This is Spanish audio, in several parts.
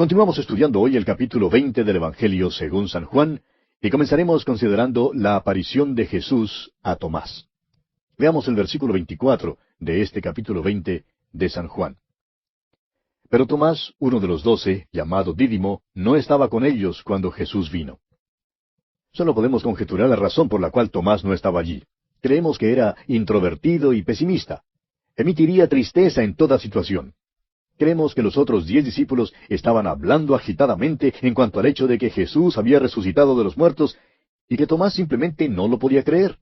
Continuamos estudiando hoy el capítulo 20 del Evangelio según San Juan, y comenzaremos considerando la aparición de Jesús a Tomás. Veamos el versículo 24 de este capítulo 20 de San Juan. Pero Tomás, uno de los 12, llamado Dídimo, no estaba con ellos cuando Jesús vino. Solo podemos conjeturar la razón por la cual Tomás no estaba allí. Creemos que era introvertido y pesimista. Emitiría tristeza en toda situación. Creemos que los otros 10 discípulos estaban hablando agitadamente en cuanto al hecho de que Jesús había resucitado de los muertos y que Tomás simplemente no lo podía creer.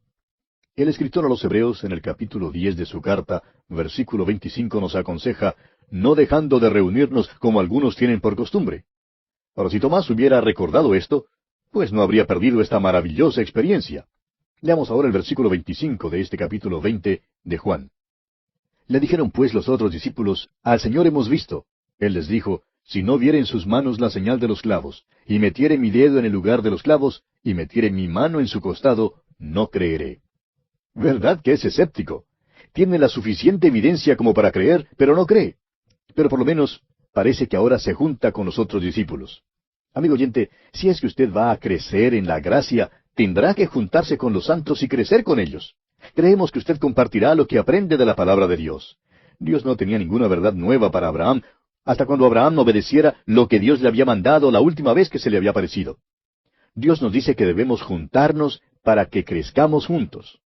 El escritor a los Hebreos, en el capítulo 10 de su carta, versículo 25, nos aconseja, no dejando de reunirnos como algunos tienen por costumbre. Ahora, si Tomás hubiera recordado esto, pues no habría perdido esta maravillosa experiencia. Leamos ahora el versículo 25 de este capítulo 20 de Juan. Le dijeron pues los otros discípulos, al Señor hemos visto. Él les dijo, si no viere en sus manos la señal de los clavos, y metiere mi dedo en el lugar de los clavos, y metiere mi mano en su costado, no creeré. ¿Verdad que es escéptico? Tiene la suficiente evidencia como para creer, pero no cree. Pero por lo menos parece que ahora se junta con los otros discípulos. Amigo oyente, si es que usted va a crecer en la gracia, tendrá que juntarse con los santos y crecer con ellos. Creemos que usted compartirá lo que aprende de la palabra de Dios. Dios no tenía ninguna verdad nueva para Abraham, hasta cuando Abraham no obedeciera lo que Dios le había mandado la última vez que se le había parecido. Dios nos dice que debemos juntarnos para que crezcamos juntos.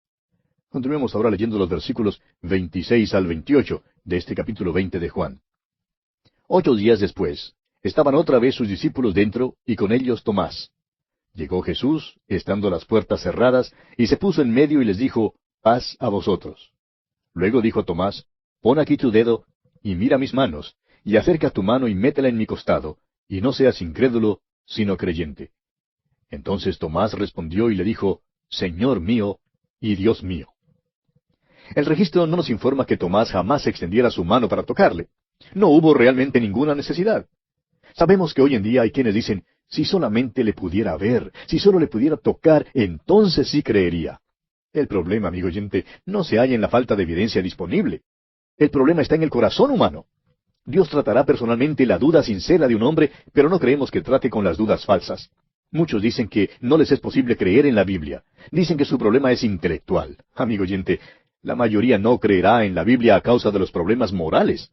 Continuemos ahora leyendo los versículos 26 al 28 de este capítulo 20 de Juan. 8 días después, estaban otra vez sus discípulos dentro, y con ellos Tomás. Llegó Jesús, estando las puertas cerradas, y se puso en medio y les dijo, paz a vosotros. Luego dijo a Tomás, pon aquí tu dedo, y mira mis manos, y acerca tu mano y métela en mi costado, y no seas incrédulo, sino creyente. Entonces Tomás respondió y le dijo, Señor mío y Dios mío. El registro no nos informa que Tomás jamás extendiera su mano para tocarle. No hubo realmente ninguna necesidad. Sabemos que hoy en día hay quienes dicen, si solamente le pudiera ver, si solo le pudiera tocar, entonces sí creería. El problema, amigo oyente, no se halla en la falta de evidencia disponible. El problema está en el corazón humano. Dios tratará personalmente la duda sincera de un hombre, pero no creemos que trate con las dudas falsas. Muchos dicen que no les es posible creer en la Biblia. Dicen que su problema es intelectual. Amigo oyente, la mayoría no creerá en la Biblia a causa de los problemas morales.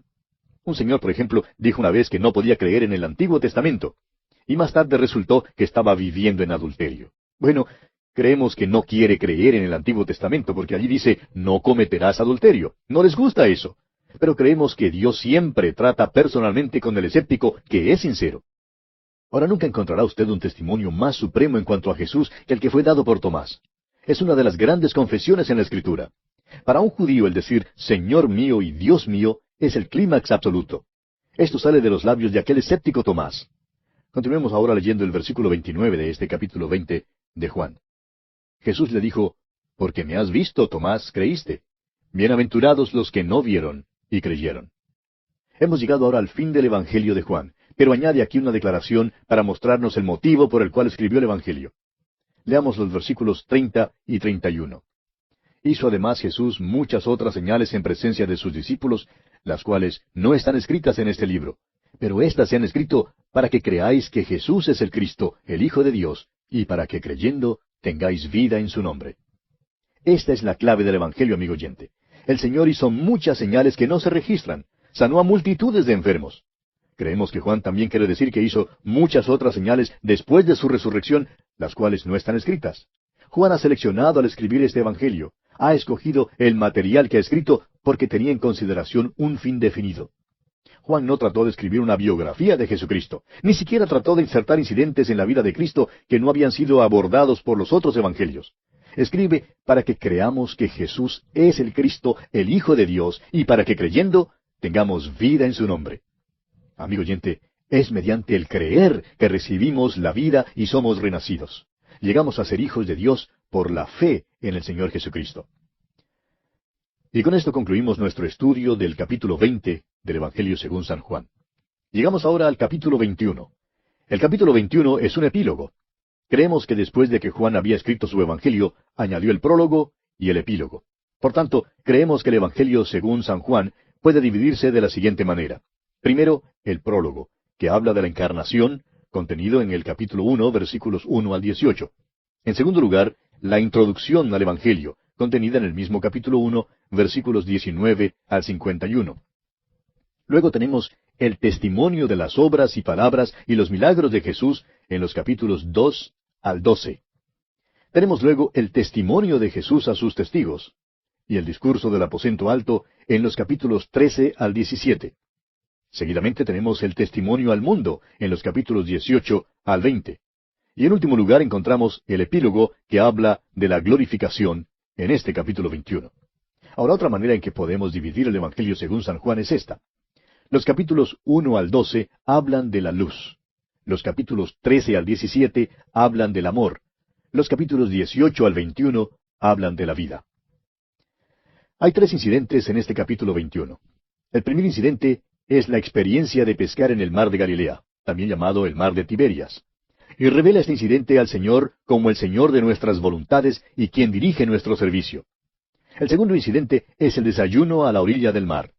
Un señor, por ejemplo, dijo una vez que no podía creer en el Antiguo Testamento, y más tarde resultó que estaba viviendo en adulterio. Bueno, creemos que no quiere creer en el Antiguo Testamento, porque allí dice, no cometerás adulterio. No les gusta eso. Pero creemos que Dios siempre trata personalmente con el escéptico que es sincero. Ahora, nunca encontrará usted un testimonio más supremo en cuanto a Jesús que el que fue dado por Tomás. Es una de las grandes confesiones en la Escritura. Para un judío el decir, Señor mío y Dios mío, es el clímax absoluto. Esto sale de los labios de aquel escéptico Tomás. Continuemos ahora leyendo el versículo 29 de este capítulo 20 de Juan. Jesús le dijo, porque me has visto, Tomás, creíste. Bienaventurados los que no vieron y creyeron. Hemos llegado ahora al fin del Evangelio de Juan, pero añade aquí una declaración para mostrarnos el motivo por el cual escribió el Evangelio. Leamos los versículos 30 y 31. Hizo además Jesús muchas otras señales en presencia de sus discípulos, las cuales no están escritas en este libro, pero éstas se han escrito para que creáis que Jesús es el Cristo, el Hijo de Dios, y para que creyendo tengáis vida en su nombre. Esta es la clave del Evangelio, amigo oyente. El Señor hizo muchas señales que no se registran. Sanó a multitudes de enfermos. Creemos que Juan también quiere decir que hizo muchas otras señales después de su resurrección, las cuales no están escritas. Juan ha seleccionado al escribir este Evangelio. Ha escogido el material que ha escrito porque tenía en consideración un fin definido. Juan no trató de escribir una biografía de Jesucristo, ni siquiera trató de insertar incidentes en la vida de Cristo que no habían sido abordados por los otros evangelios. Escribe para que creamos que Jesús es el Cristo, el Hijo de Dios, y para que creyendo tengamos vida en su nombre. Amigo oyente, es mediante el creer que recibimos la vida y somos renacidos. Llegamos a ser hijos de Dios por la fe en el Señor Jesucristo. Y con esto concluimos nuestro estudio del capítulo 20 del Evangelio según San Juan. Llegamos ahora al capítulo 21. El capítulo 21 es un epílogo. Creemos que después de que Juan había escrito su Evangelio, añadió el prólogo y el epílogo. Por tanto, creemos que el Evangelio según San Juan puede dividirse de la siguiente manera. Primero, el prólogo, que habla de la encarnación, contenido en el capítulo 1, versículos 1 al 18. En segundo lugar, la introducción al Evangelio, contenida en el mismo capítulo 1, versículos 19 al 51. Luego tenemos el testimonio de las obras y palabras y los milagros de Jesús en los capítulos 2 al 12. Tenemos luego el testimonio de Jesús a sus testigos y el discurso del aposento alto en los capítulos 13 al 17. Seguidamente tenemos el testimonio al mundo en los capítulos 18 al 20. Y en último lugar encontramos el epílogo que habla de la glorificación en este capítulo 21. Ahora, otra manera en que podemos dividir el Evangelio según San Juan es esta. Los capítulos 1 al 12 hablan de la luz. Los capítulos 13 al 17 hablan del amor. Los capítulos 18 al 21 hablan de la vida. Hay tres incidentes en este capítulo 21. El primer incidente es la experiencia de pescar en el mar de Galilea, también llamado el mar de Tiberias. Y revela este incidente al Señor como el Señor de nuestras voluntades y quien dirige nuestro servicio. El segundo incidente es el desayuno a la orilla del mar.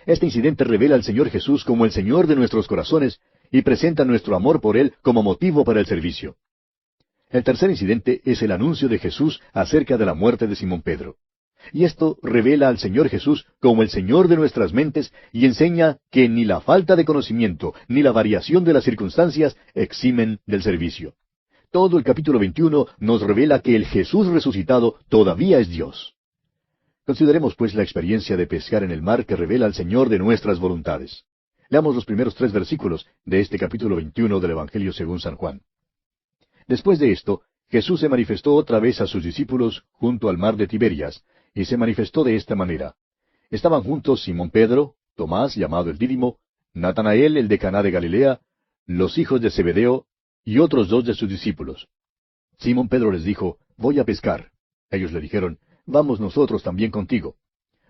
Este incidente revela al Señor Jesús como el Señor de nuestros corazones y presenta nuestro amor por Él como motivo para el servicio. El tercer incidente es el anuncio de Jesús acerca de la muerte de Simón Pedro. Y esto revela al Señor Jesús como el Señor de nuestras mentes y enseña que ni la falta de conocimiento ni la variación de las circunstancias eximen del servicio. Todo el capítulo 21 nos revela que el Jesús resucitado todavía es Dios. Consideremos pues la experiencia de pescar en el mar que revela al Señor de nuestras voluntades. Leamos los primeros 3 versículos de este capítulo 21 del Evangelio según San Juan. Después de esto, Jesús se manifestó otra vez a sus discípulos junto al mar de Tiberias, y se manifestó de esta manera. Estaban juntos Simón Pedro, Tomás, llamado el Dídimo, Natanael, el de Caná de Galilea, los hijos de Zebedeo, y otros 2 de sus discípulos. Simón Pedro les dijo, voy a pescar. Ellos le dijeron, vamos nosotros también contigo.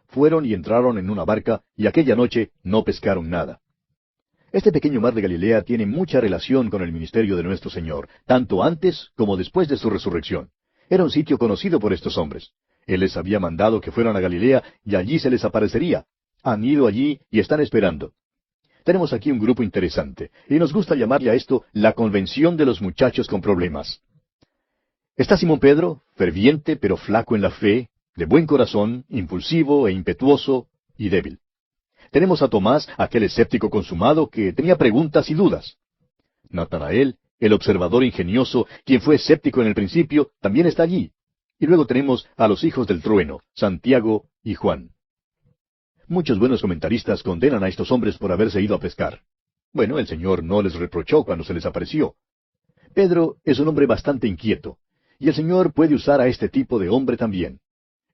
Fueron y entraron en una barca, y aquella noche no pescaron nada. Este pequeño mar de Galilea tiene mucha relación con el ministerio de nuestro Señor, tanto antes como después de su resurrección. Era un sitio conocido por estos hombres. Él les había mandado que fueran a Galilea, y allí se les aparecería. Han ido allí y están esperando. Tenemos aquí un grupo interesante, y nos gusta llamarle a esto la convención de los muchachos con problemas. Está Simón Pedro, ferviente pero flaco en la fe, de buen corazón, impulsivo e impetuoso y débil. Tenemos a Tomás, aquel escéptico consumado que tenía preguntas y dudas. Natanael, el observador ingenioso, quien fue escéptico en el principio, también está allí. Y luego tenemos a los hijos del trueno, Santiago y Juan. Muchos buenos comentaristas condenan a estos hombres por haberse ido a pescar. Bueno, el Señor no les reprochó cuando se les apareció. Pedro es un hombre bastante inquieto, y el Señor puede usar a este tipo de hombre también.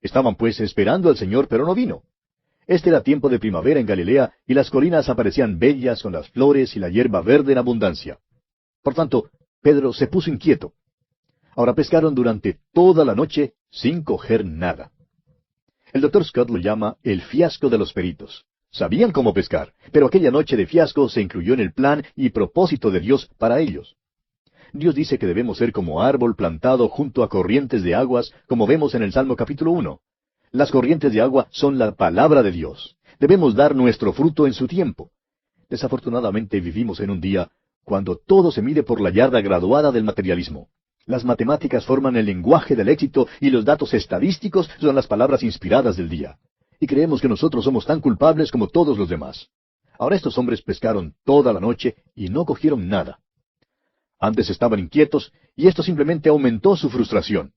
Estaban pues esperando al Señor, pero no vino. Este era tiempo de primavera en Galilea, y las colinas aparecían bellas con las flores y la hierba verde en abundancia. Por tanto, Pedro se puso inquieto. Ahora pescaron durante toda la noche sin coger nada. El Dr. Scott lo llama el fiasco de los peritos. Sabían cómo pescar, pero aquella noche de fiasco se incluyó en el plan y propósito de Dios para ellos. Dios dice que debemos ser como árbol plantado junto a corrientes de aguas, como vemos en el Salmo capítulo 1. Las corrientes de agua son la palabra de Dios. Debemos dar nuestro fruto en su tiempo. Desafortunadamente vivimos en un día cuando todo se mide por la yarda graduada del materialismo. Las matemáticas forman el lenguaje del éxito y los datos estadísticos son las palabras inspiradas del día. Y creemos que nosotros somos tan culpables como todos los demás. Ahora estos hombres pescaron toda la noche y no cogieron nada. Antes estaban inquietos y esto simplemente aumentó su frustración.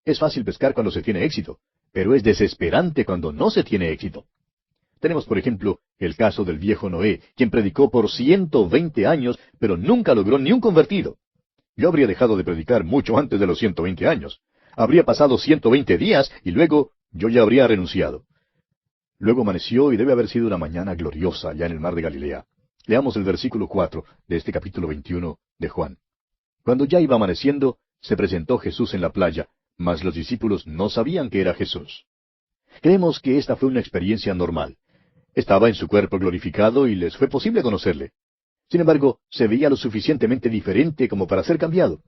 Es fácil pescar cuando se tiene éxito, pero es desesperante cuando no se tiene éxito. Tenemos, por ejemplo, el caso del viejo Noé, quien predicó por 120 años, pero nunca logró ni un convertido. Yo habría dejado de predicar mucho antes de los 120 años. Habría pasado 120 días y luego yo ya habría renunciado. Luego amaneció y debe haber sido una mañana gloriosa allá en el mar de Galilea. Leamos el versículo 4 de este capítulo 21 de Juan. Cuando ya iba amaneciendo, se presentó Jesús en la playa, mas los discípulos no sabían que era Jesús. Creemos que esta fue una experiencia normal. Estaba en su cuerpo glorificado y les fue posible conocerle. Sin embargo, se veía lo suficientemente diferente como para ser cambiado.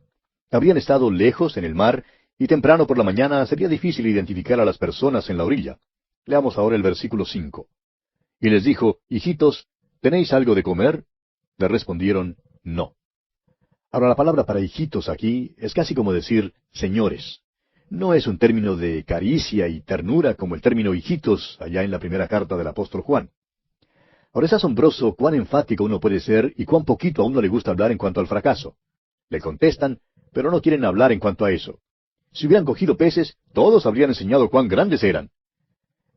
Habrían estado lejos en el mar, y temprano por la mañana sería difícil identificar a las personas en la orilla. Leamos ahora el versículo 5. Y les dijo, hijitos, ¿tenéis algo de comer? Le respondieron, no. Ahora, la palabra para hijitos aquí es casi como decir señores. No es un término de caricia y ternura como el término hijitos allá en la primera carta del apóstol Juan. Ahora es asombroso cuán enfático uno puede ser y cuán poquito a uno le gusta hablar en cuanto al fracaso. Le contestan, pero no quieren hablar en cuanto a eso. Si hubieran cogido peces, todos habrían enseñado cuán grandes eran.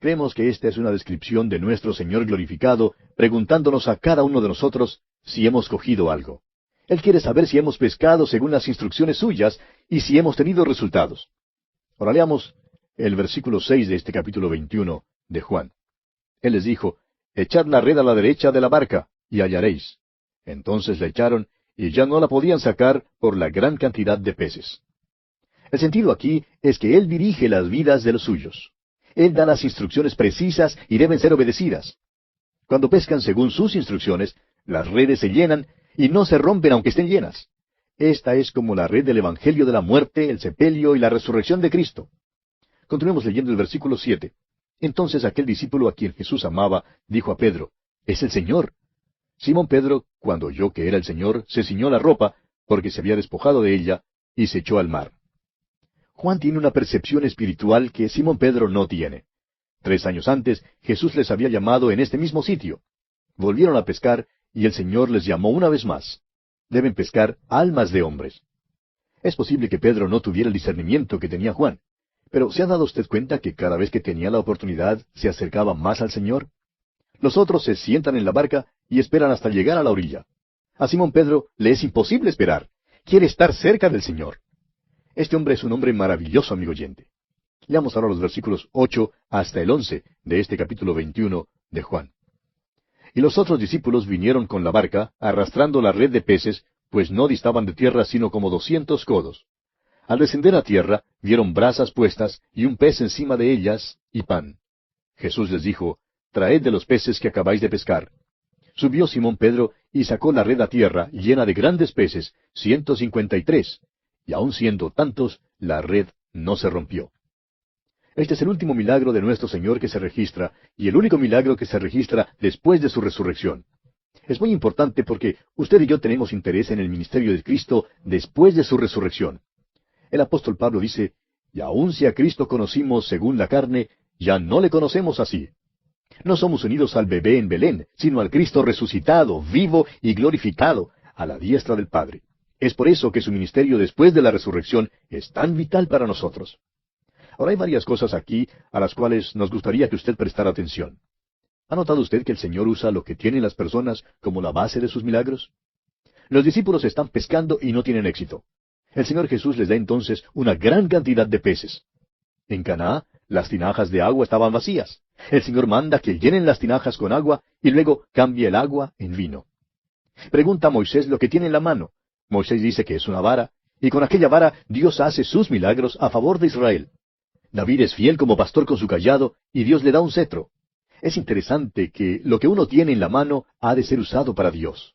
Creemos que esta es una descripción de nuestro Señor glorificado, preguntándonos a cada uno de nosotros si hemos cogido algo. Él quiere saber si hemos pescado según las instrucciones suyas y si hemos tenido resultados. Ahora leamos el versículo 6 de este capítulo 21 de Juan. Él les dijo, echad la red a la derecha de la barca, y hallaréis. Entonces la echaron, y ya no la podían sacar por la gran cantidad de peces. El sentido aquí es que Él dirige las vidas de los suyos. Él da las instrucciones precisas y deben ser obedecidas. Cuando pescan según sus instrucciones, las redes se llenan y no se rompen aunque estén llenas. Esta es como la red del Evangelio de la muerte, el sepelio y la resurrección de Cristo. Continuemos leyendo el versículo 7. Entonces aquel discípulo a quien Jesús amaba, dijo a Pedro, «Es el Señor». Simón Pedro, cuando oyó que era el Señor, se ciñó la ropa, porque se había despojado de ella, y se echó al mar. Juan tiene una percepción espiritual que Simón Pedro no tiene. 3 años antes, Jesús les había llamado en este mismo sitio. Volvieron a pescar, y el Señor les llamó una vez más. Deben pescar almas de hombres. Es posible que Pedro no tuviera el discernimiento que tenía Juan. Pero ¿se ha dado usted cuenta que cada vez que tenía la oportunidad se acercaba más al Señor? Los otros se sientan en la barca y esperan hasta llegar a la orilla. A Simón Pedro le es imposible esperar. Quiere estar cerca del Señor. Este hombre es un hombre maravilloso, amigo oyente. Leamos ahora los versículos 8 hasta el 11 de este capítulo 21 de Juan. Y los otros discípulos vinieron con la barca, arrastrando la red de peces, pues no distaban de tierra sino como 200 codos. Al descender a tierra, vieron brasas puestas, y un pez encima de ellas, y pan. Jesús les dijo, «Traed de los peces que acabáis de pescar». Subió Simón Pedro, y sacó la red a tierra, llena de grandes peces, 153, y aun siendo tantos, la red no se rompió. Este es el último milagro de nuestro Señor que se registra, y el único milagro que se registra después de su resurrección. Es muy importante porque usted y yo tenemos interés en el ministerio de Cristo después de su resurrección. El apóstol Pablo dice, «Y aun si a Cristo conocimos según la carne, ya no le conocemos así». No somos unidos al bebé en Belén, sino al Cristo resucitado, vivo y glorificado, a la diestra del Padre. Es por eso que su ministerio después de la resurrección es tan vital para nosotros. Ahora hay varias cosas aquí a las cuales nos gustaría que usted prestara atención. ¿Ha notado usted que el Señor usa lo que tienen las personas como la base de sus milagros? Los discípulos están pescando y no tienen éxito. El Señor Jesús les da entonces una gran cantidad de peces. En Caná, las tinajas de agua estaban vacías. El Señor manda que llenen las tinajas con agua y luego cambie el agua en vino. Pregunta a Moisés lo que tiene en la mano. Moisés dice que es una vara, y con aquella vara Dios hace sus milagros a favor de Israel. David es fiel como pastor con su cayado, y Dios le da un cetro. Es interesante que lo que uno tiene en la mano ha de ser usado para Dios.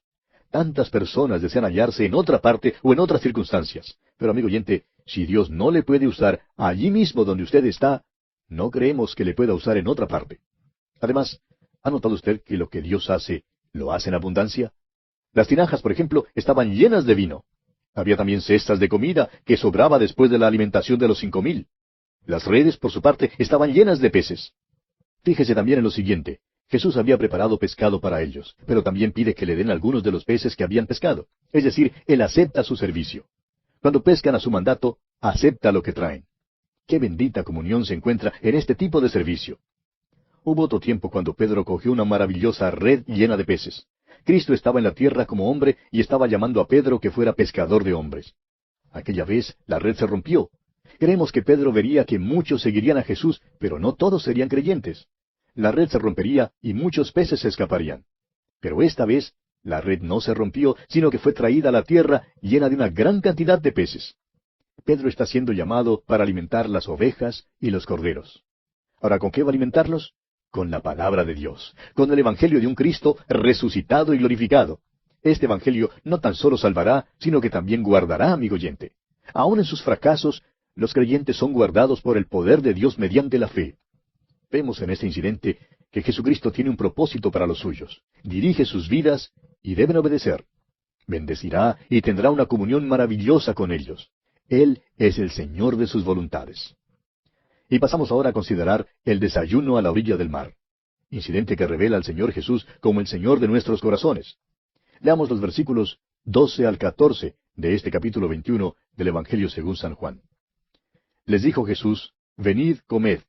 Tantas personas desean hallarse en otra parte o en otras circunstancias. Pero amigo oyente, si Dios no le puede usar allí mismo donde usted está, no creemos que le pueda usar en otra parte. Además, ¿ha notado usted que lo que Dios hace, lo hace en abundancia? Las tinajas, por ejemplo, estaban llenas de vino. Había también cestas de comida que sobraba después de la alimentación de los 5,000. Las redes, por su parte, estaban llenas de peces. Fíjese también en lo siguiente. Jesús había preparado pescado para ellos, pero también pide que le den algunos de los peces que habían pescado. Es decir, Él acepta su servicio. Cuando pescan a su mandato, acepta lo que traen. Qué bendita comunión se encuentra en este tipo de servicio. Hubo otro tiempo cuando Pedro cogió una maravillosa red llena de peces. Cristo estaba en la tierra como hombre y estaba llamando a Pedro que fuera pescador de hombres. Aquella vez la red se rompió. Creemos que Pedro vería que muchos seguirían a Jesús, pero no todos serían creyentes. La red se rompería y muchos peces se escaparían. Pero esta vez la red no se rompió, sino que fue traída a la tierra llena de una gran cantidad de peces. Pedro está siendo llamado para alimentar las ovejas y los corderos. Ahora, ¿con qué va a alimentarlos? Con la palabra de Dios, con el Evangelio de un Cristo resucitado y glorificado. Este Evangelio no tan solo salvará, sino que también guardará, amigo oyente. Aun en sus fracasos, los creyentes son guardados por el poder de Dios mediante la fe. Vemos en este incidente que Jesucristo tiene un propósito para los suyos. Dirige sus vidas y deben obedecer. Bendecirá y tendrá una comunión maravillosa con ellos. Él es el Señor de sus voluntades. Y pasamos ahora a considerar el desayuno a la orilla del mar, incidente que revela al Señor Jesús como el Señor de nuestros corazones. Leamos los versículos 12 al 14 de este capítulo 21 del Evangelio según San Juan. Les dijo Jesús, venid, comed.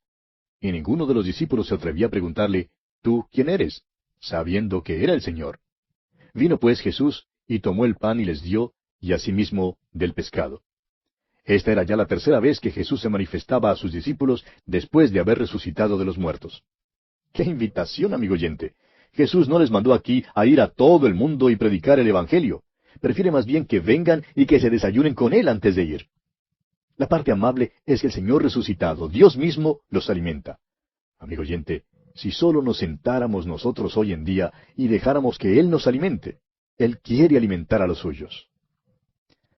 Y ninguno de los discípulos se atrevía a preguntarle, ¿tú quién eres?, sabiendo que era el Señor. Vino pues Jesús, y tomó el pan y les dio, y asimismo del pescado. Esta era ya la tercera vez que Jesús se manifestaba a sus discípulos después de haber resucitado de los muertos. ¡Qué invitación, amigo oyente! Jesús no les mandó aquí a ir a todo el mundo y predicar el Evangelio. Prefiere más bien que vengan y que se desayunen con Él antes de ir. La parte amable es que el Señor resucitado, Dios mismo, los alimenta. Amigo oyente, si solo nos sentáramos nosotros hoy en día y dejáramos que Él nos alimente, Él quiere alimentar a los suyos.